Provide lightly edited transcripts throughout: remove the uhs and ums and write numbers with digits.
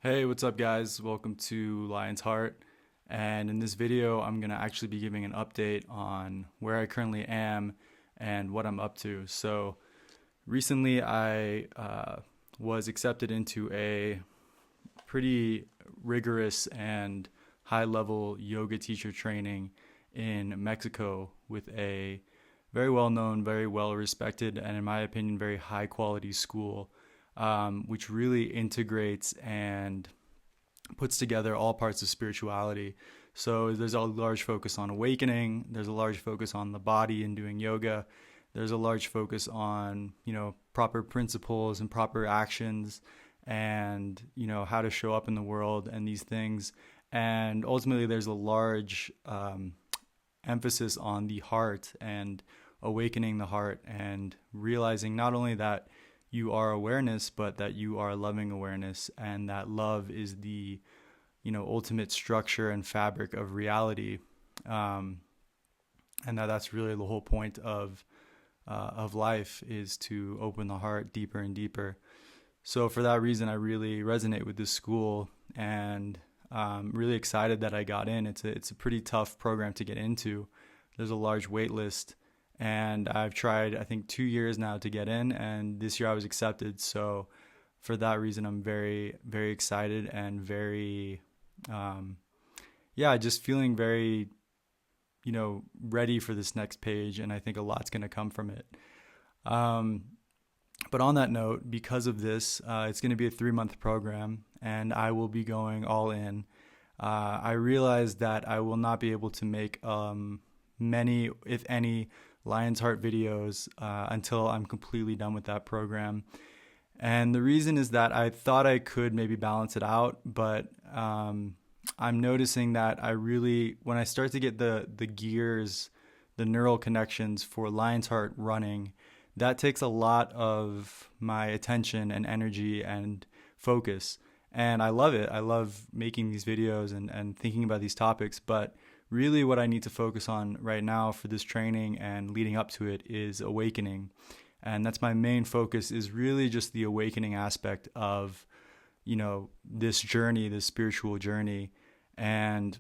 Hey, what's up, guys? Welcome to Lion's Heart. And in this video, I'm going to actually be giving an update on where I currently am and what I'm up to. So, recently, I was accepted into a pretty rigorous and high level yoga teacher training in Mexico with a very well known, very well respected, and in my opinion, very high quality school, which really integrates and puts together all parts of spirituality. So there's a large focus on awakening, there's a large focus on the body and doing yoga, there's a large focus on, proper principles and proper actions and, how to show up in the world and these things. And ultimately, there's a large emphasis on the heart and awakening the heart and realizing not only that you are awareness, but that you are loving awareness, and that love is the ultimate structure and fabric of reality, and that's really the whole point of life, is to open the heart deeper and deeper. So for that reason, I really resonate with this school, and really excited that I got in. It's a pretty tough program to get into. There's a large wait list, and I've tried, I think, 2 years now to get in, and this year I was accepted. So for that reason, I'm very, very excited and very, just feeling very, ready for this next page, and I think a lot's going to come from it. Um, but on that note, because of this, it's going to be a 3-month program, and I will be going all in. I realize that I will not be able to make many, if any, Lion's Heart videos until I'm completely done with that program. And the reason is that I thought I could maybe balance it out, but I'm noticing that when I start to get the gears, the neural connections for Lion's Heart running, that takes a lot of my attention and energy and focus. And I love it. I love making these videos and thinking about these topics, but really what I need to focus on right now for this training and leading up to it is awakening. And that's my main focus, is really just the awakening aspect of, this journey, this spiritual journey. And,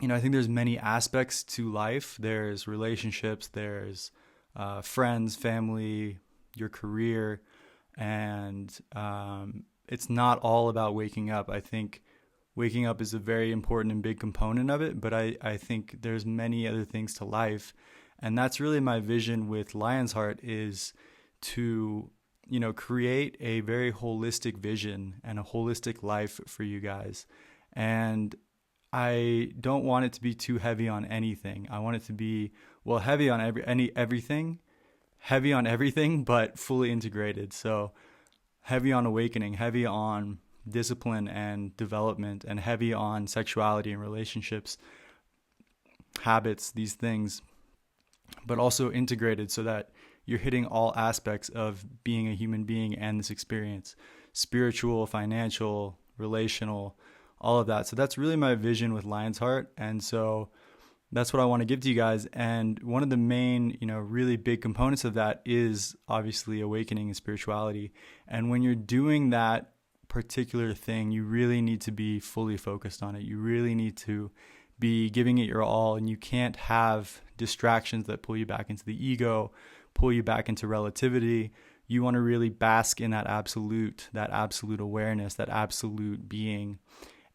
I think there's many aspects to life. There's relationships, there's friends, family, your career. And it's not all about waking up. I think waking up is a very important and big component of it, but I think there's many other things to life. And that's really my vision with Lion's Heart, is to, create a very holistic vision and a holistic life for you guys. And I don't want it to be too heavy on anything. I want it to be, well, heavy on everything, but fully integrated. So heavy on awakening, heavy on discipline and development, and heavy on sexuality and relationships, habits, these things, but also integrated so that you're hitting all aspects of being a human being and this experience: spiritual, financial, relational, all of that. So that's really my vision with Lion's Heart. And so that's what I want to give to you guys. And one of the main, really big components of that is obviously awakening and spirituality. And when you're doing that particular thing, you really need to be fully focused on it. You really need to be giving it your all, and you can't have distractions that pull you back into the ego, pull you back into relativity. You want to really bask in that absolute awareness, that absolute being.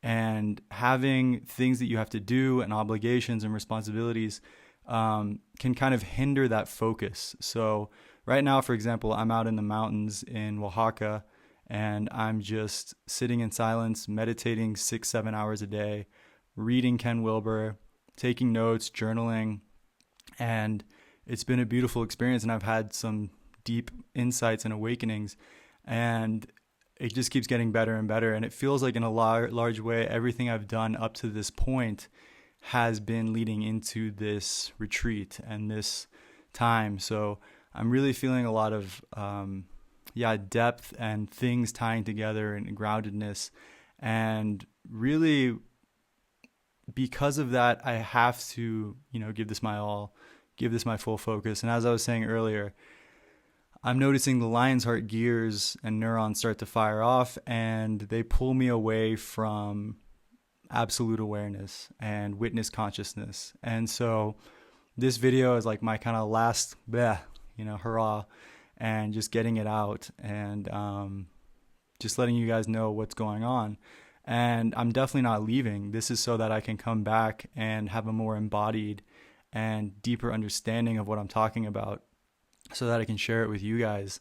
And having things that you have to do and obligations and responsibilities can kind of hinder that focus. So right now, for example, I'm out in the mountains in Oaxaca, and I'm just sitting in silence, meditating 6-7 hours a day, reading Ken Wilber, taking notes, journaling, and it's been a beautiful experience. And I've had some deep insights and awakenings, and it just keeps getting better and better. And it feels like, in a large way, everything I've done up to this point has been leading into this retreat and this time. So I'm really feeling a lot of depth and things tying together and groundedness. And really, because of that, I have to, give this my all, give this my full focus. And as I was saying earlier, I'm noticing the lion's heart gears and neurons start to fire off, and they pull me away from absolute awareness and witness consciousness. And so this video is like my kind of last, hurrah, and just getting it out and just letting you guys know what's going on. And I'm definitely not leaving. This is so that I can come back and have a more embodied and deeper understanding of what I'm talking about, so that I can share it with you guys,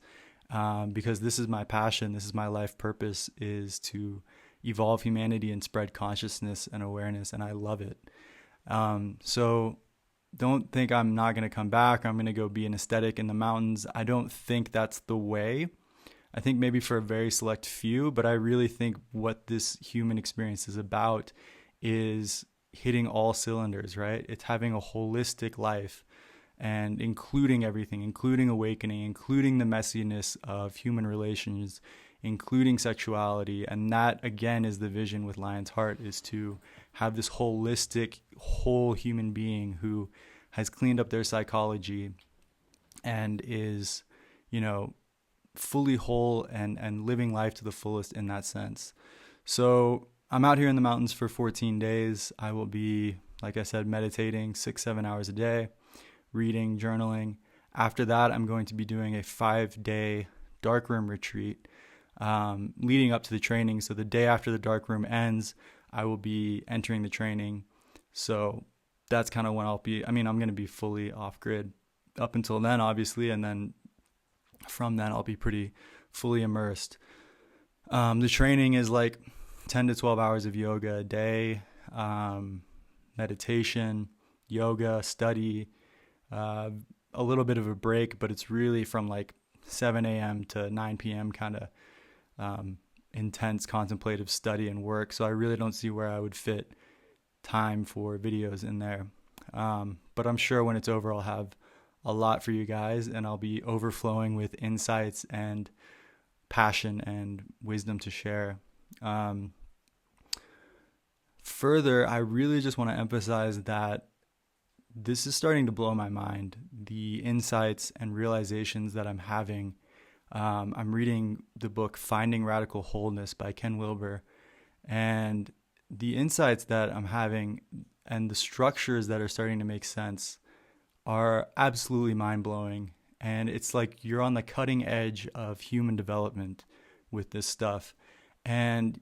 because this is my passion. This is my life purpose, is to evolve humanity and spread consciousness and awareness, and I love it. So don't think I'm not going to come back. I'm going to go be an ascetic in the mountains. I don't think that's the way. I think maybe for a very select few, but I really think what this human experience is about is hitting all cylinders, right? It's having a holistic life and including everything, including awakening, including the messiness of human relations, including sexuality. And that, again, is the vision with Lion's Heart, is to have this holistic, whole human being who has cleaned up their psychology and is, fully whole and living life to the fullest in that sense. So I'm out here in the mountains for 14 days. I will be, like I said, meditating 6-7 hours a day, reading, journaling. After that, I'm going to be doing a 5-day darkroom retreat leading up to the training. So the day after the darkroom ends, I will be entering the training. So that's kind of when I'm going to be fully off grid up until then, obviously. And then from then, I'll be pretty fully immersed. The training is like 10 to 12 hours of yoga a day, meditation, yoga, study, a little bit of a break, but it's really from like 7 a.m. to 9 p.m. kind of intense contemplative study and work. So I really don't see where I would fit time for videos in there. But I'm sure when it's over, I'll have a lot for you guys, and I'll be overflowing with insights and passion and wisdom to share. Further, I really just want to emphasize that this is starting to blow my mind, the insights and realizations that I'm having. I'm reading the book Finding Radical Wholeness by Ken Wilber, and the insights that I'm having and the structures that are starting to make sense are absolutely mind-blowing. And it's like you're on the cutting edge of human development with this stuff. And,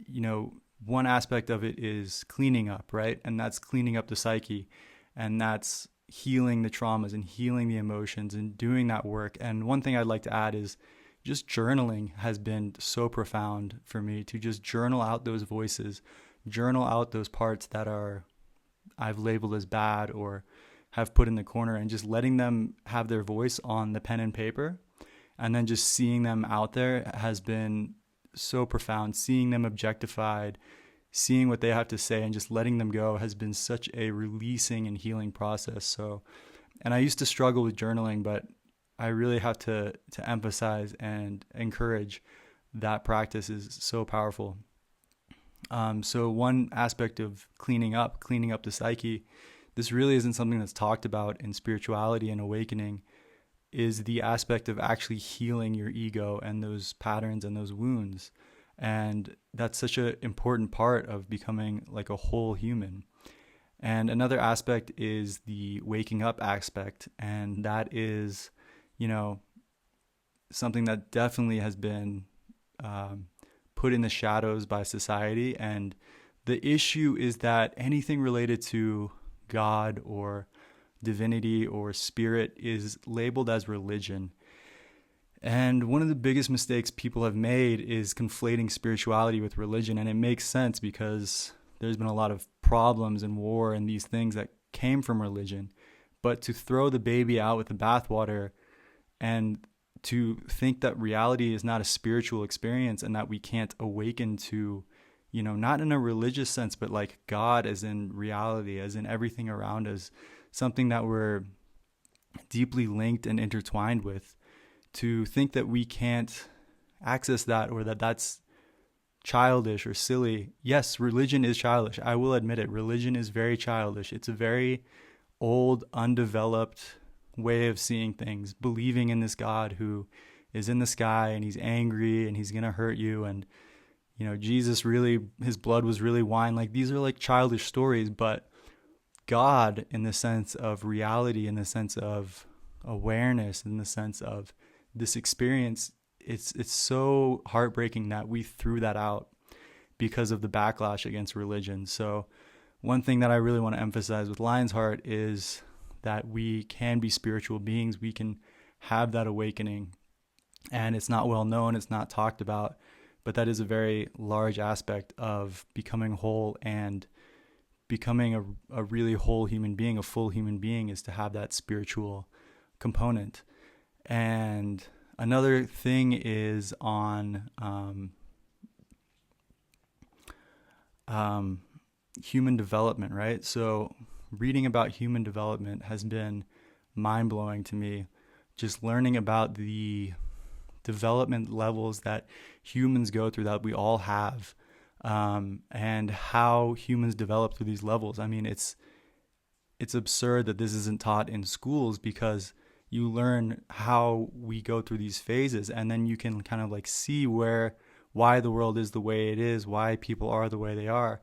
one aspect of it is cleaning up, right? And that's cleaning up the psyche. And that's healing the traumas and healing the emotions and doing that work. And one thing I'd like to add is just journaling has been so profound for me, to just journal out those voices, journal out those parts that I've labeled as bad or have put in the corner, and just letting them have their voice on the pen and paper, and then just seeing them out there has been so profound. Seeing them objectified, seeing what they have to say, and just letting them go has been such a releasing and healing process. So, and I used to struggle with journaling, but I really have to emphasize and encourage that practice is so powerful. So one aspect of cleaning up the psyche, this really isn't something that's talked about in spirituality and awakening, is the aspect of actually healing your ego and those patterns and those wounds. And that's such an important part of becoming like a whole human. And another aspect is the waking up aspect. And that is, something that definitely has been put in the shadows by society. And the issue is that anything related to God or divinity or spirit is labeled as religion. And one of the biggest mistakes people have made is conflating spirituality with religion. And it makes sense, because there's been a lot of problems and war and these things that came from religion. But to throw the baby out with the bathwater and to think that reality is not a spiritual experience and that we can't awaken to, not in a religious sense, but like God as in reality, as in everything around us, something that we're deeply linked and intertwined with, to think that we can't access that or that that's childish or silly. Yes, religion is childish. I will admit it. Religion is very childish. It's a very old, undeveloped way of seeing things, believing in this God who is in the sky and he's angry and he's going to hurt you. And, Jesus really, his blood was really wine. Like, these are like childish stories, but God, in the sense of reality, in the sense of awareness, in the sense of this experience, it's so heartbreaking that we threw that out because of the backlash against religion. So one thing that I really want to emphasize with Lion's Heart is that we can be spiritual beings. We can have that awakening, and it's not well known, it's not talked about, but that is a very large aspect of becoming whole and becoming a really whole human being. A full human being is to have that spiritual component. And another thing is on human development, right? So reading about human development has been mind-blowing to me. Just learning about the development levels that humans go through, that we all have, and how humans develop through these levels. I mean, it's absurd that this isn't taught in schools, because you learn how we go through these phases, and then you can kind of like see why the world is the way it is, why people are the way they are.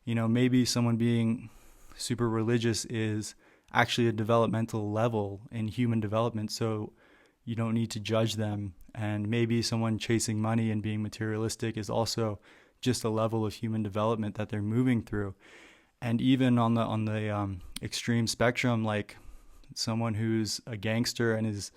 Maybe someone being super religious is actually a developmental level in human development, so you don't need to judge them. And maybe someone chasing money and being materialistic is also just a level of human development that they're moving through. And even on the extreme spectrum, like someone who's a gangster and is,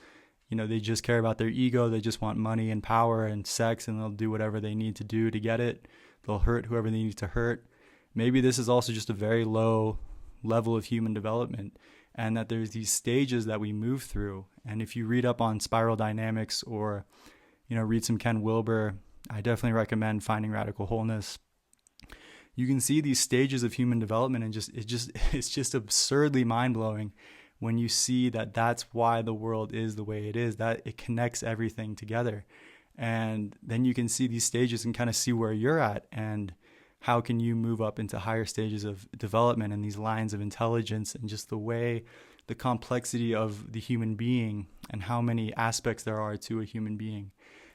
they just care about their ego, they just want money and power and sex, and they'll do whatever they need to do to get it. They'll hurt whoever they need to hurt. Maybe this is also just a very low level of human development, and that there's these stages that we move through. And if you read up on spiral dynamics, or, read some Ken Wilber, I definitely recommend Finding Radical Wholeness. You can see these stages of human development, and it's just absurdly mind-blowing when you see that that's why the world is the way it is, that it connects everything together. And then you can see these stages and kind of see where you're at, and how can you move up into higher stages of development and these lines of intelligence, and just the complexity of the human being and how many aspects there are to a human being.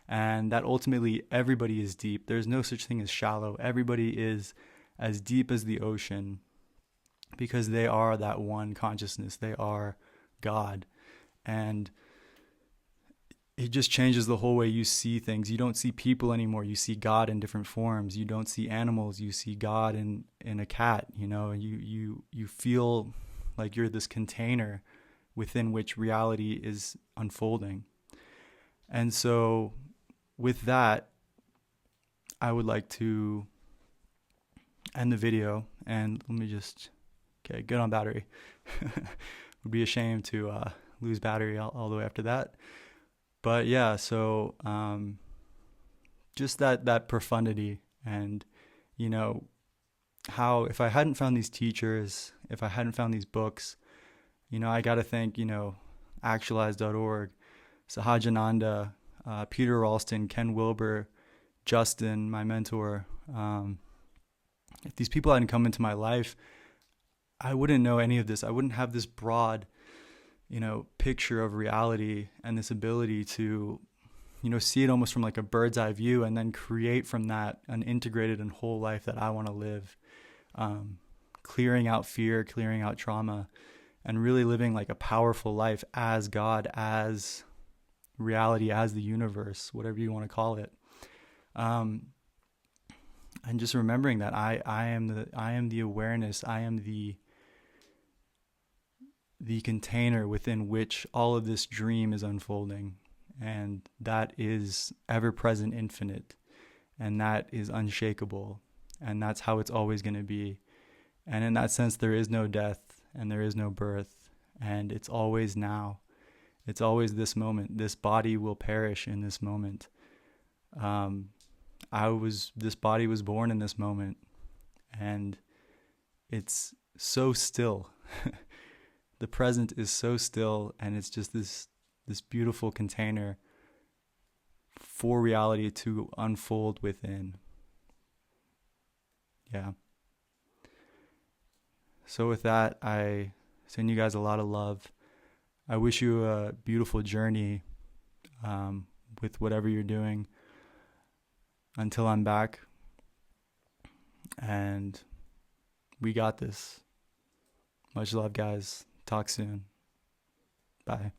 And that ultimately everybody is deep. There's no such thing as shallow. Everybody is as deep as the ocean, because they are that one consciousness. They are God. And it just changes the whole way you see things. You don't see people anymore. You see God in different forms. You don't see animals. You see God in a cat, and you feel like you're this container within which reality is unfolding. And so with that, I would like to end the video, and let me just, okay, good on battery. Would be a shame to lose battery all the way after that. But yeah, so just that profundity, and how if I hadn't found these teachers, if I hadn't found these books, I got to thank actualize.org, Sahajananda, Peter Ralston, Ken Wilber, Justin, my mentor. If these people hadn't come into my life, I wouldn't know any of this. I wouldn't have this broad picture of reality, and this ability to, see it almost from like a bird's eye view, and then create from that an integrated and whole life that I want to live, clearing out fear, clearing out trauma, and really living like a powerful life as God, as reality, as the universe, whatever you want to call it. And just remembering that I am the awareness, I am the container within which all of this dream is unfolding, and that is ever-present, infinite, and that is unshakable, and that's how it's always going to be. And in that sense, there is no death and there is no birth, and it's always now. It's always this moment. This body will perish in this moment. This body was born in this moment, and it's so still. The present is so still, and it's just this beautiful container for reality to unfold within. Yeah. So with that, I send you guys a lot of love. I wish you a beautiful journey with whatever you're doing until I'm back. And we got this. Much love, guys. Talk soon. Bye.